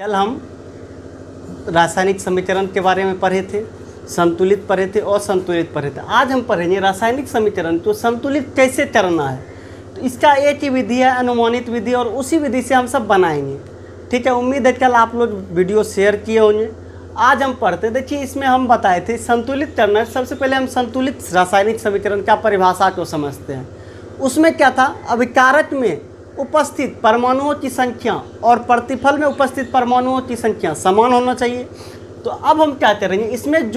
कल हम रासायनिक समीकरण के बारे में पढ़े थे, संतुलित पढ़े थे और संतुलित पढ़े थे। आज हम पढ़ेंगे रासायनिक समीकरण को संतुलित कैसे करना है। तो इसका एक ही विधि है, अनुमानित विधि, और उसी विधि से हम सब बनाएंगे। ठीक है, उम्मीद है कल आप लोग वीडियो शेयर किए होंगे। आज हम पढ़ते, देखिए इसमें हम बताए थे संतुलित करना है। सबसे पहले हम संतुलित रासायनिक समीकरण का परिभाषा को समझते हैं। उसमें क्या था, अभिकारक में उपस्थित परमाणुओं की संख्या और प्रतिफल में उपस्थित परमाणुओं की संख्या समान होना चाहिए। तो अब हम क्या करेंगे, इसमें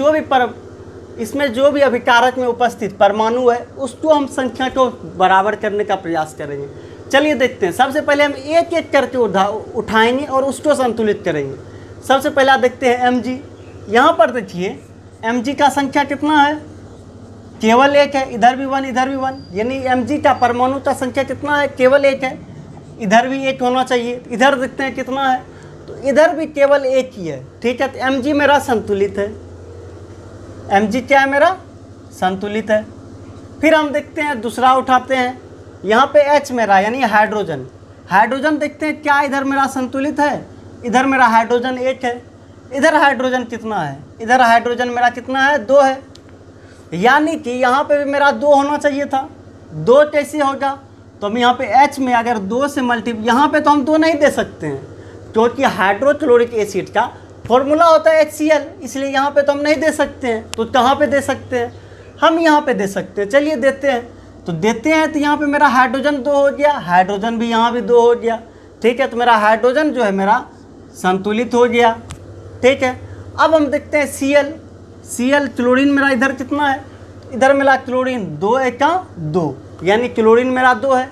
जो भी अभिकारक में उपस्थित परमाणु है उसको हम संख्या को बराबर करने का प्रयास करेंगे। चलिए देखते हैं। सबसे पहले हम एक एक करके उठाएंगे और उसको संतुलित करेंगे। सबसे पहला देखते हैं mg। यहाँ पर देखिए mg का संख्या कितना है, केवल एक है। इधर भी 1 इधर भी 1, यानी mg का परमाणु का संख्या कितना है, केवल एक है। इधर भी एक होना चाहिए। इधर देखते हैं कितना है, तो इधर भी केवल एक ही है। ठीक है, तो mg मेरा संतुलित है। mg क्या है, मेरा संतुलित है। फिर हम देखते हैं दूसरा उठाते हैं। यहाँ पे H मेरा यानी हाइड्रोजन देखते हैं क्या इधर मेरा संतुलित है। इधर मेरा हाइड्रोजन एक है। इधर हाइड्रोजन कितना है, इधर हाइड्रोजन मेरा कितना है, 2 है। यानी कि यहाँ पे भी मेरा 2 होना चाहिए था। 2 कैसे होगा, तो हम यहाँ पे H में अगर 2 से यहाँ पे तो हम 2 नहीं दे सकते हैं, क्योंकि हाइड्रोक्लोरिक एसिड का फॉर्मूला होता है HCl, इसलिए यहाँ पे तो हम नहीं दे सकते हैं। तो कहाँ पे दे सकते हैं, हम यहाँ पे दे सकते हैं। चलिए देते हैं, तो देते हैं। तो यहाँ पे मेरा हाइड्रोजन 2 हो गया, हाइड्रोजन भी यहाँ भी 2 हो गया। ठीक है, तो मेरा हाइड्रोजन जो है मेरा संतुलित हो गया। ठीक है, अब हम देखते हैं Cl क्लोरीन मेरा इधर कितना है, इधर मेरा क्लोरीन 2 एका 2, यानी क्लोरीन मेरा 2 है।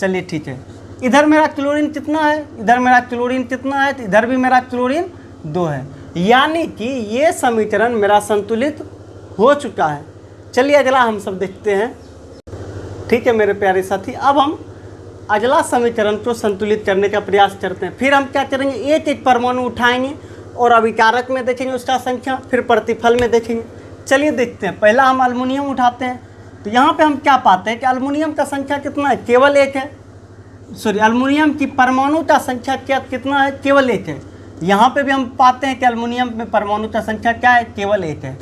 चलिए ठीक है, इधर मेरा क्लोरीन कितना है, इधर मेरा क्लोरीन कितना है, तो इधर भी मेरा क्लोरीन 2 है। यानी कि ये समीकरण मेरा संतुलित हो चुका है। चलिए अगला हम सब देखते हैं। ठीक है मेरे प्यारे साथी, अब हम अगला समीकरण को संतुलित करने का प्रयास करते हैं। फिर हम क्या करेंगे, एक एक परमाणु उठाएंगे और अभिकारक में देखेंगे उसका संख्या, फिर प्रतिफल में देखेंगे। चलिए देखते हैं। पहला हम अल्युमिनियम उठाते हैं। तो यहाँ पे हम क्या पाते हैं कि अल्युमिनियम का संख्या कितना है, केवल एक है। अल्युमिनियम की परमाणु का संख्या कितना है, केवल एक है। यहाँ पे भी हम पाते हैं कि अल्युमिनियम में परमाणु का संख्या क्या है, केवल एक है।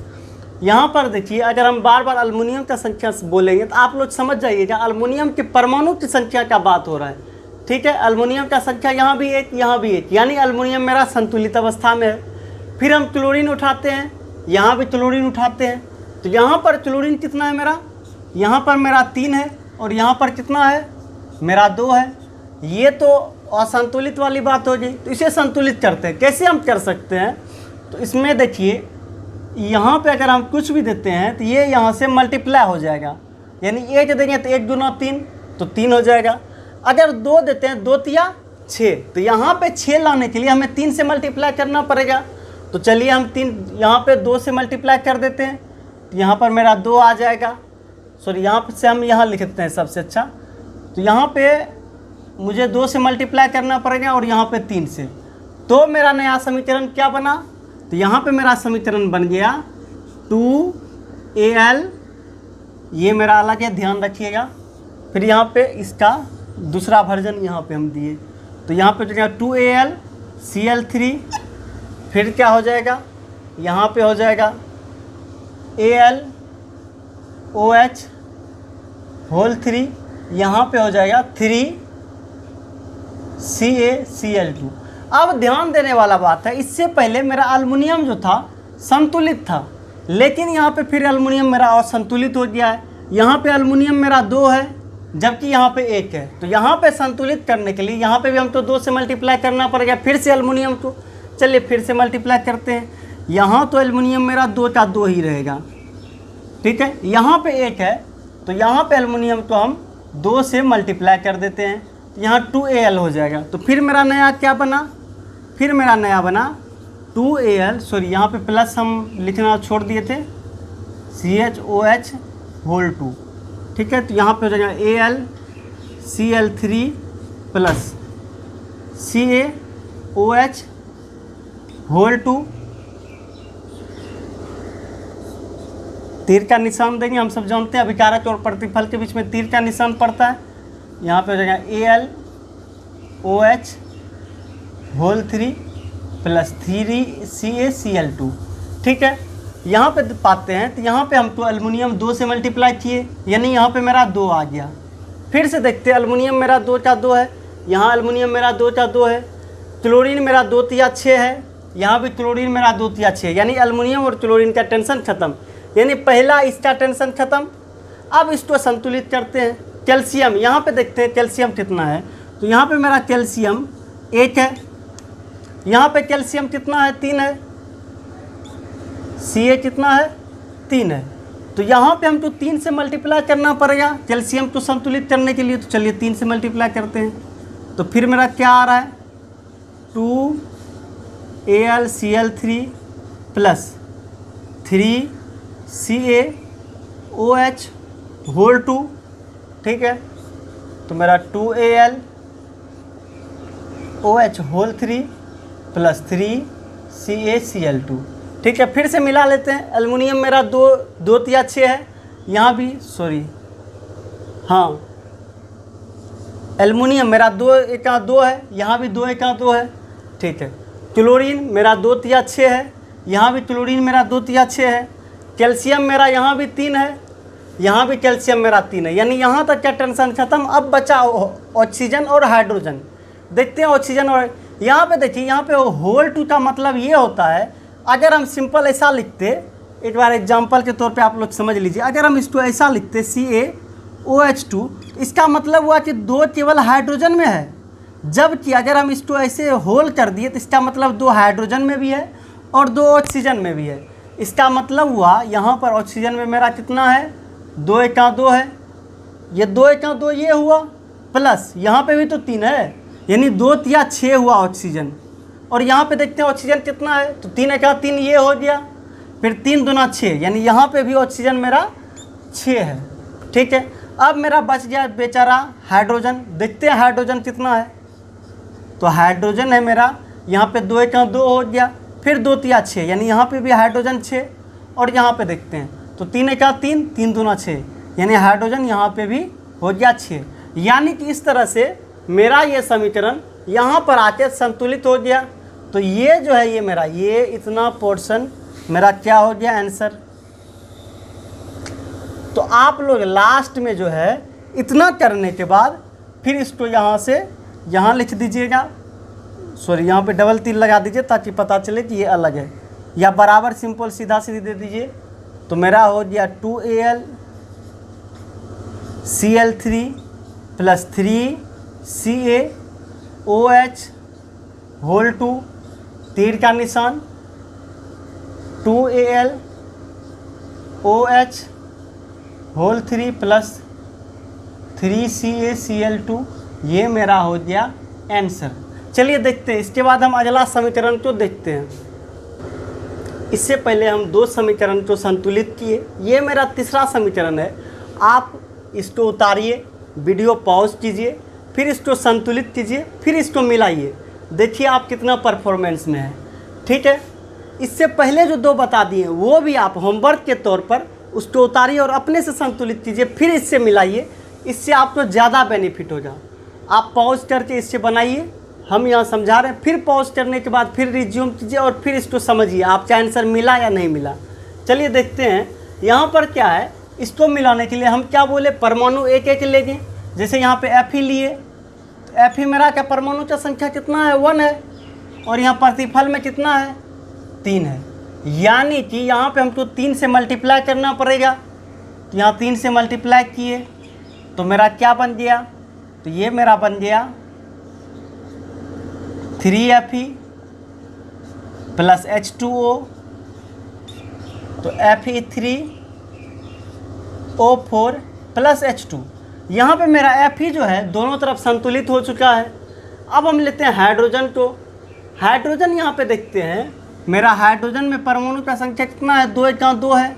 यहाँ पर देखिए, अगर हम बार बार अल्युमिनियम का संख्या बोलेंगे तो आप लोग समझ जाइएगा अल्युमिनियम के परमाणु की संख्या का बात हो रहा है। ठीक है, अल्युमिनियम का संख्या यहाँ भी एक, यहाँ भी एक, यानी अल्युमिनियम मेरा संतुलित अवस्था में है। फिर हम क्लोरीन उठाते हैं, यहाँ भी क्लोरीन उठाते हैं। तो यहाँ पर क्लोरीन कितना है मेरा, यहाँ पर मेरा 3 है और यहाँ पर कितना है, मेरा 2 है। ये तो असंतुलित वाली बात हो गई। तो इसे संतुलित करते हैं। कैसे हम कर सकते हैं, तो इसमें देखिए यहाँ पे अगर हम कुछ भी देते हैं तो ये यहाँ से मल्टीप्लाई हो जाएगा, यानी 1 देंगे तो 1 गुना 3, तो 3 हो जाएगा। अगर 2 देते हैं, 2 तिया 6, तो यहाँ पे 6 लाने के लिए हमें 3 से मल्टीप्लाई करना पड़ेगा। तो चलिए हम 3 यहाँ पे 2 से मल्टीप्लाई कर देते हैं। तो यहाँ पर मेरा 2 आ जाएगा। यहाँ से हम यहाँ लिख देते हैं सबसे अच्छा। तो यहाँ पे मुझे 2 से मल्टीप्लाई करना पड़ेगा और यहाँ पे 3 से। तो मेरा नया समीकरण क्या बना, तो यहाँ पे मेरा समीकरण बन गया 2Al, ये मेरा अलग है, ध्यान रखिएगा। फिर यहाँ पे इसका दूसरा वर्जन यहाँ पे हम दिए। तो यहाँ पे जो है 2Al Cl3, फिर क्या हो जाएगा, यहाँ पे हो जाएगा AlOH होल 3, यहाँ पे हो जाएगा 3CaCl2। अब ध्यान देने वाला बात है, इससे पहले मेरा अल्युमिनियम जो था संतुलित था, लेकिन यहाँ पे फिर अल्युमिनियम मेरा असंतुलित हो गया है। यहाँ पे अल्युमिनियम मेरा 2 है जबकि यहाँ पे 1 है। तो यहाँ पे संतुलित करने के लिए यहाँ पे भी हमको 2 से मल्टीप्लाई करना पड़ेगा फिर से अल्युमिनियम को। चलिए फिर से मल्टीप्लाई करते हैं। यहाँ तो एल्युमिनियम मेरा 2 का 2 ही रहेगा। ठीक है, यहाँ पे 1 है, तो यहाँ पे एल्युमिनियम को हम 2 से मल्टीप्लाई कर देते हैं। यहाँ 2Al हो जाएगा। तो फिर मेरा नया क्या बना, फिर मेरा नया बना 2Al, यहाँ पे प्लस हम लिखना छोड़ दिए थे, CHOH होल 2। ठीक है, तो यहाँ पे हो जाएगा AlCl3 प्लस CaOH होल 2। तीर का निशान देंगे, हम सब जानते हैं अभिकारक और प्रतिफल के बीच में तीर का निशान पड़ता है। यहाँ पे हो जाएगा AlOH होल 3 प्लस 3CaCl2। ठीक है, यहाँ पे पाते हैं तो यहाँ पे हमको एल्युमिनियम 2 से मल्टीप्लाई किए, यानी यहाँ पे मेरा 2 आ गया। फिर से देखते हैं, एल्युमिनियम मेरा 2 का 2 है, यहाँ एल्युमिनियम मेरा 2 का 2 है, क्लोरीन मेरा 2 तिया 6 है, यहाँ भी क्लोरीन मेरा 2 तिया 6, यानी एल्युमिनियम और क्लोरीन का टेंशन खत्म, यानी पहला इसका टेंशन खत्म। अब इसको संतुलित करते हैं। कैल्शियम यहाँ पे देखते हैं कैल्शियम कितना है, तो यहाँ पे मेरा कैल्शियम 1 है, यहाँ पे कैल्शियम कितना है 3 है, Ca कितना है 3 है, तो यहाँ पे हमको 3 से मल्टीप्लाई करना पड़ेगा कैल्शियम को संतुलित करने के लिए। तो चलिए 3 से मल्टीप्लाई करते हैं, तो फिर मेरा क्या आ रहा है 2AlCl3 प्लस 3CaOH होल 2। ठीक है, तो मेरा 2AlOH होल 3 प्लस 3CaCl2। ठीक है, फिर से मिला लेते हैं। एल्युमिनियम मेरा 2 तिया 6 है, यहाँ भी एल्युमिनियम मेरा 2 एका 2 है, यहाँ भी 2 एका 2 है। ठीक है, क्लोरीन मेरा 2 तिया 6 है, यहाँ भी क्लोरीन मेरा 2 तिया 6 है। कैल्शियम मेरा यहाँ भी 3 है, यहाँ भी कैल्शियम मेरा 3 है, यानी यहाँ तक क्या टेंशन खत्म। अब बचा ऑक्सीजन और हाइड्रोजन। देखते हैं ऑक्सीजन और यहाँ पे देखिए, यहाँ पे होल 2 का मतलब ये होता है, अगर हम सिंपल ऐसा लिखते, एक बार एग्जांपल के तौर पे आप लोग समझ लीजिए, अगर हम इसको ऐसा लिखते CaOH2, इसका मतलब हुआ कि 2 केवल हाइड्रोजन में है, जबकि अगर हम इसको ऐसे होल कर दिए तो इसका मतलब 2 हाइड्रोजन में भी है और 2 ऑक्सीजन में भी है। इसका मतलब हुआ यहाँ पर ऑक्सीजन में मेरा कितना है 2 एका 2 है, ये 2 एका 2 ये हुआ, प्लस यहाँ पे भी तो 3 है, यानी 2 तिया 6 हुआ ऑक्सीजन। और यहाँ पे देखते हैं ऑक्सीजन कितना है, तो 3 एका 3 ये हो गया, फिर 3 दूना 6, यानी यहाँ पे भी ऑक्सीजन मेरा 6 है। ठीक है, अब मेरा बच गया बेचारा हाइड्रोजन। देखते हैं हाइड्रोजन कितना है, तो हाइड्रोजन है मेरा यहाँ पे 2 एका 2 हो गया, फिर 2 तिया 6, यानी यहाँ पे भी हाइड्रोजन 6। और यहाँ पे देखते हैं तो 3 एका 3, 3 दूना 6, यानी हाइड्रोजन यहाँ पे भी हो गया 6। यानी कि इस तरह से मेरा ये समीकरण यहाँ पर आके संतुलित हो गया। तो ये जो है, ये मेरा ये इतना पोर्शन मेरा क्या हो गया आंसर। तो आप लोग लास्ट में जो है इतना करने के बाद फिर इसको यहाँ से यहाँ लिख दीजिएगा, सॉरी यहाँ पे डबल तीर लगा दीजिए ताकि पता चले कि ये अलग है, या बराबर सिंपल सीधा सीधी दे दीजिए। तो मेरा हो गया 2AlCl3 प्लस 3CaOH होल 2, तीर का निशान, 2AlOH होल 3 प्लस 3CaCl2, ये मेरा हो गया आंसर। चलिए देखते हैं, इसके बाद हम अगला समीकरण को देखते हैं। इससे पहले हम 2 समीकरण को संतुलित किए, ये मेरा तीसरा समीकरण है। आप इसको उतारिए, वीडियो पॉज कीजिए, फिर इसको संतुलित कीजिए, फिर इसको मिलाइए, देखिए आप कितना परफॉर्मेंस में है। ठीक है, इससे पहले जो 2 बता दिए वो भी आप होमवर्क के तौर पर उसको उतारिए और अपने से संतुलित कीजिए, फिर इससे मिलाइए, इससे आपको ज़्यादा बेनिफिट होगा। आप पॉज करके इससे बनाइए, हम यहाँ समझा रहे हैं, फिर पॉज करने के बाद फिर रिज्यूम कीजिए और फिर इसको समझिए आपका आंसर मिला या नहीं मिला। चलिए देखते हैं यहाँ पर क्या है। इसको मिलाने के लिए हम क्या बोले, परमाणु एक एक लेंगे। जैसे यहाँ पे Fe लिए, तो Fe मेरा क्या परमाणु का संख्या कितना है 1 है, और यहाँ प्रतिफल में कितना है 3 है, यानी कि यहाँ पे हमको 3 से मल्टीप्लाई करना पड़ेगा। तो यहाँ 3 से मल्टीप्लाई किए तो मेरा क्या बन गया, तो ये मेरा बन गया 3Fe प्लस H2O, तो Fe3O4 प्लस H2। यहाँ पे मेरा Fe जो है दोनों तरफ संतुलित हो चुका है। अब हम लेते हैं हाइड्रोजन को। हाइड्रोजन यहाँ पे देखते हैं, मेरा हाइड्रोजन में परमाणु का संख्या कितना है 2 एका 2 है,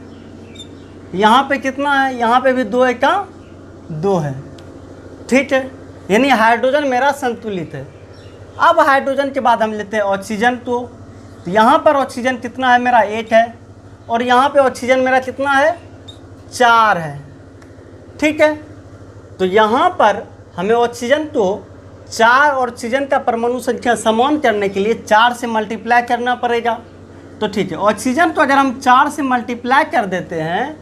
यहाँ पे कितना है, यहाँ पे भी 2 एका 2 है। ठीक है, यानी हाइड्रोजन मेरा संतुलित है। अब हाइड्रोजन के बाद हम लेते हैं ऑक्सीजन को। तो यहाँ पर ऑक्सीजन कितना है मेरा 1 है, और यहाँ पे ऑक्सीजन मेरा कितना है 4 है। ठीक है, तो यहाँ पर हमें ऑक्सीजन को 4 ऑक्सीजन का परमाणु संख्या समान करने के लिए 4 से मल्टीप्लाई करना पड़ेगा। तो ठीक है, ऑक्सीजन तो अगर हम 4 से मल्टीप्लाई कर देते हैं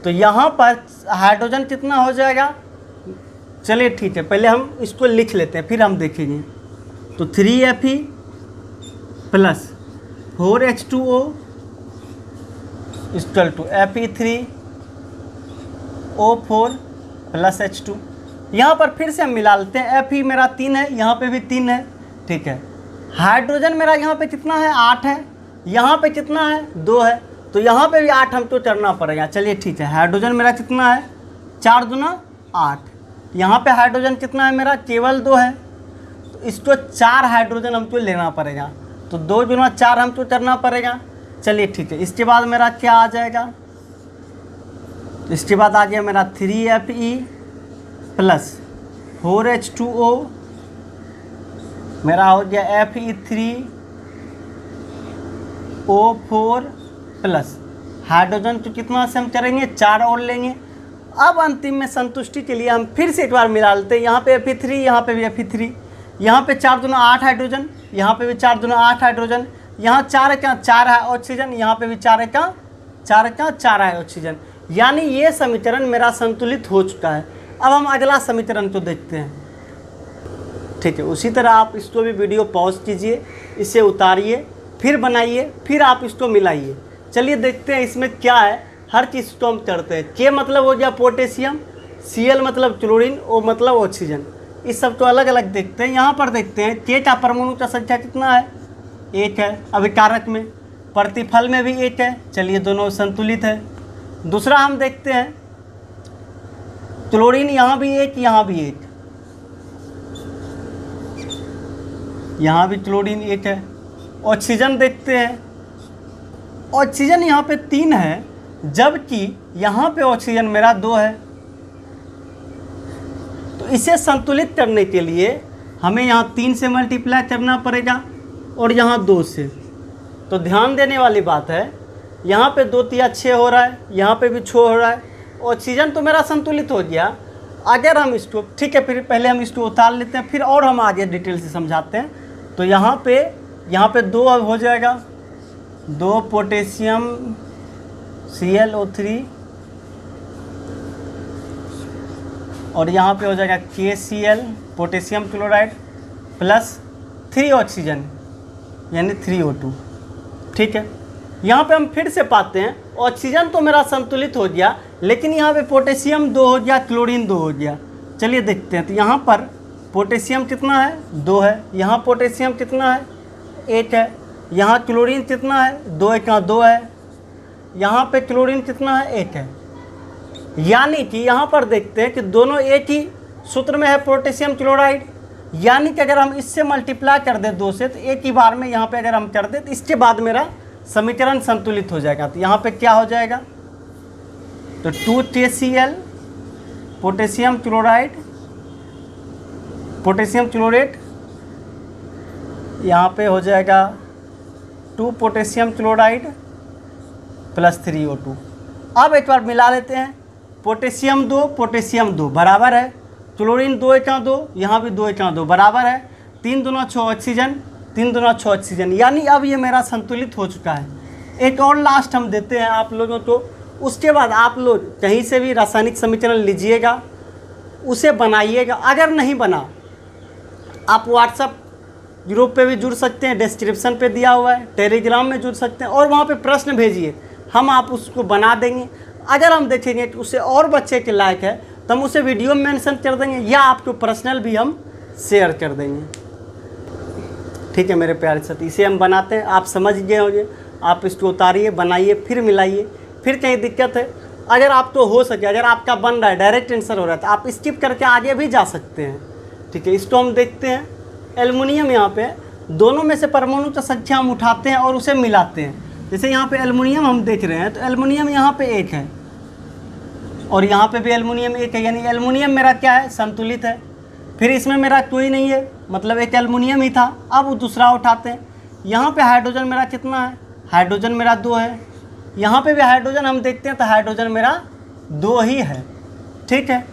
तो यहाँ पर हाइड्रोजन कितना हो जाएगा। चलिए ठीक है, पहले हम इसको लिख लेते हैं फिर हम देखेंगे। तो 3Fe plus 4H2O equal to Fe3O4 plus H2। यहाँ पर फिर से हम मिला लेते हैं। Fe मेरा 3 है, यहाँ पे भी 3 है, ठीक है। हाइड्रोजन मेरा यहाँ पे कितना है, 8 है, यहाँ पे कितना है, 2 है, तो यहाँ पे भी 8 हमको करना पड़ेगा। चलिए ठीक है, हाइड्रोजन मेरा कितना है, 4 दूना 8, यहाँ पे हाइड्रोजन कितना है मेरा, केवल 2 है, तो इसको 4 हाइड्रोजन हमको लेना पड़ेगा। तो 2 दूना 4 हमको करना पड़ेगा। चलिए ठीक है, इसके बाद मेरा क्या आ जाएगा, इसके बाद आ गया मेरा 3Fe प्लस 4H2O, मेरा हो गया Fe3O4 प्लस हाइड्रोजन तो कितना से हम करेंगे, 4 और लेंगे। अब अंतिम में संतुष्टि के लिए हम फिर से एक बार मिला लेते हैं। यहाँ पे Fe3, यहाँ पे भी Fe3, यहाँ पे 4 दूना 8 हाइड्रोजन, यहाँ पे भी 4 दूना 8 हाइड्रोजन, यहाँ 4 का 4 है ऑक्सीजन, यहाँ पे भी 4 का 4 है ऑक्सीजन। यानी ये समीकरण मेरा संतुलित हो चुका है। अब हम अगला समीकरण तो देखते हैं, ठीक है। उसी तरह आप इसको भी वीडियो पॉज कीजिए, इसे उतारिए, फिर बनाइए, फिर आप इसको मिलाइए। चलिए देखते हैं इसमें क्या है, हर चीज़ को हम करते हैं। के मतलब हो गया पोटेशियम, Cl मतलब क्लोरीन, O मतलब ऑक्सीजन, इस सब को अलग अलग देखते हैं। यहाँ पर देखते हैं के का परमाणु का संख्या कितना है, 1 है, अभिकारक में, प्रतिफल में भी 1 है। चलिए दोनों संतुलित है। दूसरा हम देखते हैं क्लोरीन, यहाँ भी 1, यहाँ भी 1, यहाँ भी क्लोरीन 1 है। ऑक्सीजन देखते हैं, ऑक्सीजन यहाँ पे 3 है, जबकि यहाँ पे ऑक्सीजन मेरा 2 है। तो इसे संतुलित करने के लिए हमें यहाँ 3 से मल्टीप्लाई करना पड़ेगा और यहाँ 2 से। तो ध्यान देने वाली बात है, यहाँ पे 2 तिया 6 हो रहा है, यहाँ पे भी 6 हो रहा है। ऑक्सीजन तो मेरा संतुलित हो गया। अगर हम इसको, ठीक है, फिर पहले हम इसको उतार लेते हैं, फिर और हम आगे डिटेल से समझाते हैं। तो यहाँ पे 2 हो जाएगा, 2 पोटेशियम ClO3 और यहाँ पे हो जाएगा KCl potassium chloride plus 3 oxygen यानी 3O2, ठीक है। यहाँ पे हम फिर से पाते हैं ऑक्सीजन तो मेरा संतुलित हो गया, लेकिन यहाँ पे पोटेशियम 2 हो गया, क्लोरीन 2 हो गया। चलिए देखते हैं। तो यहाँ पर पोटेशियम कितना है, 2 है, यहाँ पोटेशियम कितना है, 1 है, यहाँ क्लोरीन कितना है, 2 का 2 है, यहाँ पे क्लोरीन कितना है, 1 है। यानी कि यहाँ पर देखते हैं कि दोनों एक ही सूत्र में है, पोटेशियम क्लोराइड। यानी कि अगर हम इससे मल्टीप्लाई कर दें 2 से, तो एक ही बार में यहाँ पे अगर हम कर दें तो इसके बाद मेरा समीकरण संतुलित हो जाएगा। तो यहाँ पे क्या हो जाएगा, तो 2KCl पोटेशियम क्लोराइड, यहाँ पे हो जाएगा 2 पोटेशियम क्लोराइड प्लस 3O2। अब एक बार मिला लेते हैं। पोटेशियम 2 बराबर है, क्लोरीन 2 का 2, यहाँ भी 2 का 2 बराबर है, 3 दूना 6 ऑक्सीजन, 3 दूना 6 ऑक्सीजन। यानी अब ये मेरा संतुलित हो चुका है। एक और लास्ट हम देते हैं आप लोगों को, उसके बाद आप लोग कहीं से भी रासायनिक समीकरण लीजिएगा, उसे बनाइएगा। अगर नहीं बना, आप व्हाट्सएप ग्रुप पे भी जुड़ सकते हैं, डिस्क्रिप्शन पे दिया हुआ है, टेलीग्राम में जुड़ सकते हैं और वहाँ पे प्रश्न भेजिए, हम आप उसको बना देंगे। अगर हम देखेंगे कि उससे और बच्चे के लायक है तो हम उसे वीडियो में मेंशन कर देंगे या आपको पर्सनल भी हम शेयर कर देंगे, ठीक है मेरे प्यारे साथी। इसे हम बनाते हैं, आप समझ गए होंगे। आप इसको उतारिए, बनाइए, फिर मिलाइए। फिर कहीं दिक्कत है, अगर आपको हो सके, अगर आपका बन रहा है, डायरेक्ट आंसर हो रहा है, तो आप स्किप करके आगे भी जा सकते हैं, ठीक है। इसको हम देखते हैं। एल्युमिनियम यहाँ पे दोनों में से परमाणु का संख्या हम उठाते हैं और उसे मिलाते हैं। जैसे यहाँ पे एल्युमिनियम हम देख रहे हैं, तो एल्युमिनियम यहाँ पे 1 है और यहाँ पे भी एल्युमिनियम 1 है, यानी एल्युमिनियम मेरा क्या है, संतुलित है। फिर इसमें मेरा कोई नहीं है, मतलब एक एल्युमिनियम ही था। अब दूसरा उठाते हैं। यहाँ पे हाइड्रोजन मेरा कितना है, हाइड्रोजन मेरा 2 है। यहाँ पे भी हाइड्रोजन हम देखते हैं तो हाइड्रोजन मेरा 2 ही है, ठीक है।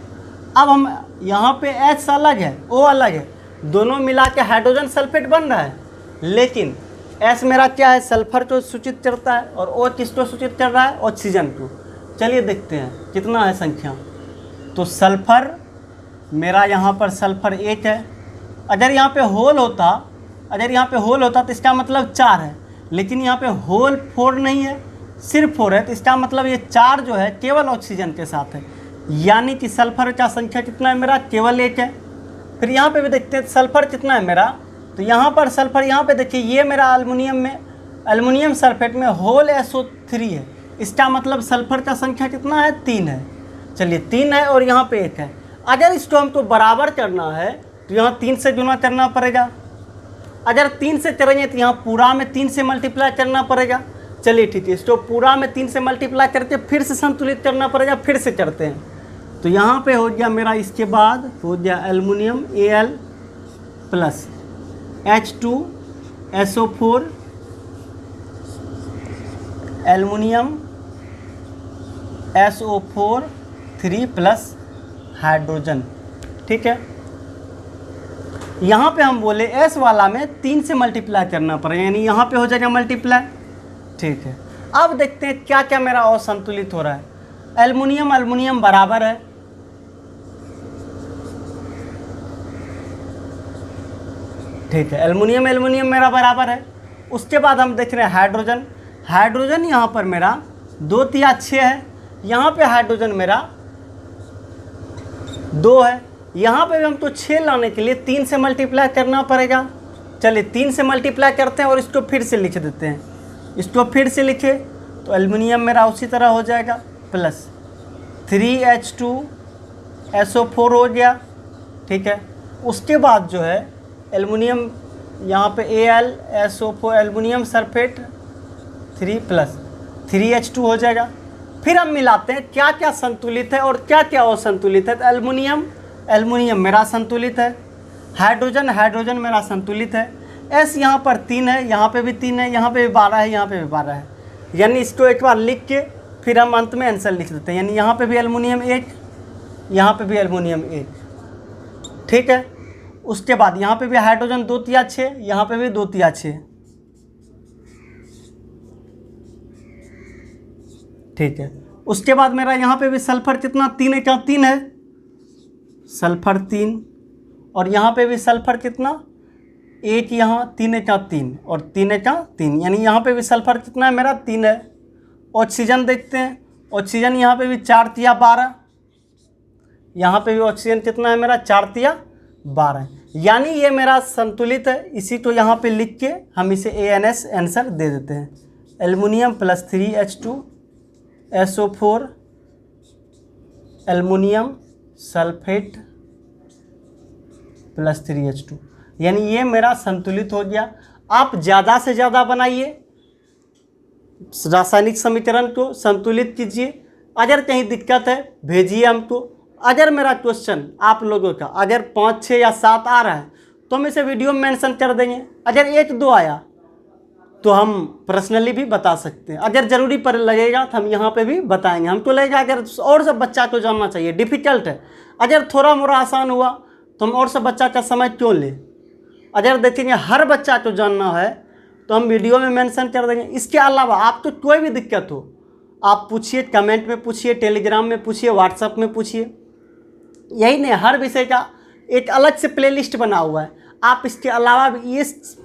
अब हम यहाँ पे H अलग है, O अलग है, दोनों मिला के हाइड्रोजन सल्फेट बन रहा है, लेकिन एस मेरा क्या है, सल्फर को सूचित करता है, और ओ किसको सूचित कर रहा है, ऑक्सीजन को। चलिए देखते हैं कितना है संख्या। तो सल्फर मेरा यहाँ पर सल्फर 1 है। अगर यहाँ पे होल होता तो इसका मतलब 4 है, लेकिन यहाँ पे होल 4 नहीं है, सिर्फ 4 है, तो इसका मतलब ये 4 जो है केवल ऑक्सीजन के साथ है, यानी कि सल्फर का संख्या कितना है मेरा, केवल 1 है। फिर यहाँ पे भी देखते हैं सल्फर कितना है मेरा, तो यहाँ पर सल्फर, यहाँ पे देखिए ये मेरा एल्युमिनियम सल्फेट में होल SO3 है, इसका मतलब सल्फर का संख्या कितना है, 3 है। चलिए 3 है और यहाँ पे 1 है। अगर इसको हमको बराबर करना है तो यहाँ 3 से गुना करना पड़ेगा। अगर 3 से करेंगे तो यहाँ पूरा में 3 से मल्टीप्लाई करना पड़ेगा। चलिए ठीक है, इसको पूरा में 3 से मल्टीप्लाई करके फिर से संतुलित करना पड़ेगा, फिर से करते हैं। तो यहाँ पे हो गया मेरा, इसके बाद हो गया aluminium Al plus H2SO4 aluminium SO4 3 plus hydrogen. ठीक है, यहाँ पे हम बोले S वाला में 3 से मल्टीप्लाई करना पड़ेगा, यानी यहाँ पे हो जाएगा मल्टीप्लाई। ठीक है, अब देखते हैं क्या क्या मेरा असंतुलित हो रहा है। एल्युमिनियम बराबर है, ठीक है, एल्युमिनियम मेरा बराबर है। उसके बाद हम देख रहे हैं हाइड्रोजन यहाँ पर मेरा 2 तिया 6 है, यहाँ पे हाइड्रोजन मेरा 2 है। यहाँ पे भी हमको 6 लाने के लिए 3 से मल्टीप्लाई करना पड़ेगा। चलिए 3 से मल्टीप्लाई करते हैं और इसको फिर से लिख देते हैं। इसको फिर से लिखे तो एल्युमिनियम मेरा उसी तरह हो जाएगा, प्लस 3H2SO4 हो गया। ठीक है, उसके बाद जो है एल्युमिनियम यहाँ पे AlSO4 aluminium sulphate 3 plus 3H2 हो जाएगा। फिर हम मिलाते हैं क्या क्या संतुलित है और क्या क्या असंतुलित है। तो एल्युमिनियम मेरा संतुलित है, हाइड्रोजन मेरा संतुलित है। S यहाँ पर 3 है, यहाँ पे भी 3 है, यहाँ पे भी 12 है, यहाँ पे भी 12 है। यानी इसको एक बार लिख के फिर हम अंत में आंसर लिख देते हैं, यानी यहाँ पे भी एल्युमिनियम 1, यहाँ पे भी एल्युमिनियम 1। ठीक है, उसके बाद यहाँ पे भी हाइड्रोजन 2 तिया 6, यहाँ पे भी 2 तिया 6। ठीक है, उसके बाद मेरा यहाँ पे भी सल्फर कितना 3 है, सल्फर 3, और यहाँ पे भी सल्फर कितना 1, यहाँ 3 और 3, यानी यहाँ पे भी सल्फर कितना है मेरा 3 है। ऑक्सीजन देखते हैं, ऑक्सीजन यहाँ पे भी 4 तिया 12, यहाँ पे भी ऑक्सीजन कितना है मेरा 4 तिया 12, यानी ये मेरा संतुलित है। इसी को यहाँ पे लिख के हम इसे ANS आंसर दे देते हैं। Aluminium plus 3H2SO4 aluminium sulphate plus 3H2, यानी ये मेरा संतुलित हो गया। आप ज़्यादा से ज़्यादा बनाइए, रासायनिक समीकरण को संतुलित कीजिए। अगर कहीं दिक्कत है भेजिए हमको। अगर मेरा क्वेश्चन आप लोगों का अगर 5, 6 या 7 आ रहा है तो हम इसे वीडियो में मेंशन कर देंगे। अगर 1, 2 आया तो हम पर्सनली भी बता सकते हैं। अगर ज़रूरी पर लगेगा तो हम यहाँ पे भी बताएंगे। हमको लगेगा अगर और सब बच्चा को जानना चाहिए, डिफ़िकल्ट है, अगर थोड़ा मोड़ा आसान हुआ तो हम और सब बच्चा का समय क्यों लें। अगर देखेंगे हर बच्चा को जानना है तो हम वीडियो में मेंशन कर देंगे। इसके अलावा आपको कोई भी दिक्कत हो आप पूछिए, कमेंट में पूछिए, टेलीग्राम में पूछिए, व्हाट्सएप में पूछिए। यही नहीं, हर विषय का एक अलग से प्लेलिस्ट बना हुआ है। आप इसके अलावा भी इस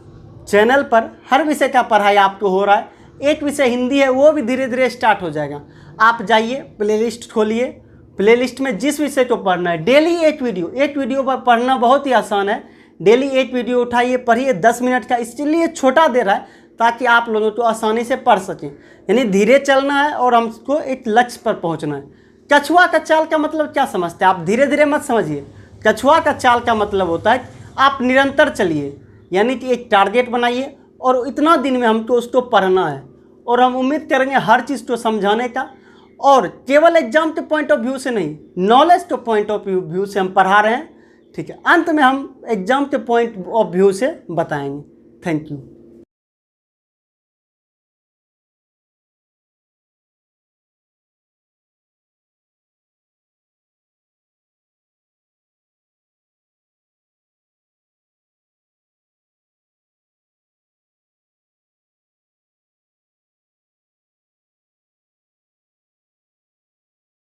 चैनल पर हर विषय का पढ़ाई आपको हो रहा है। एक विषय हिंदी है, वो भी धीरे धीरे स्टार्ट हो जाएगा। आप जाइए प्लेलिस्ट खोलिए, प्लेलिस्ट में जिस विषय को पढ़ना है डेली एक वीडियो पर पढ़ना बहुत ही आसान है। डेली एक वीडियो उठाइए, पढ़िए 10 मिनट का, इसलिए छोटा दे रहा है ताकि आप लोगों को आसानी से पढ़ सकें। यानी धीरे चलना है और हमको एक लक्ष्य पर पहुंचना है। कछुआ का चाल का मतलब क्या समझते हैं आप? धीरे धीरे मत समझिए। कछुआ का चाल का मतलब होता है आप निरंतर चलिए, यानी कि एक टारगेट बनाइए और इतना दिन में हमको उसको पढ़ना है, और हम उम्मीद करेंगे हर चीज़ को समझाने का। और केवल एग्जाम के पॉइंट ऑफ व्यू से नहीं, नॉलेज के पॉइंट ऑफ व्यू से हम पढ़ा रहे हैं। ठीक है, अंत में हम एग्जाम के पॉइंट ऑफ व्यू से बताएंगे। Thank you.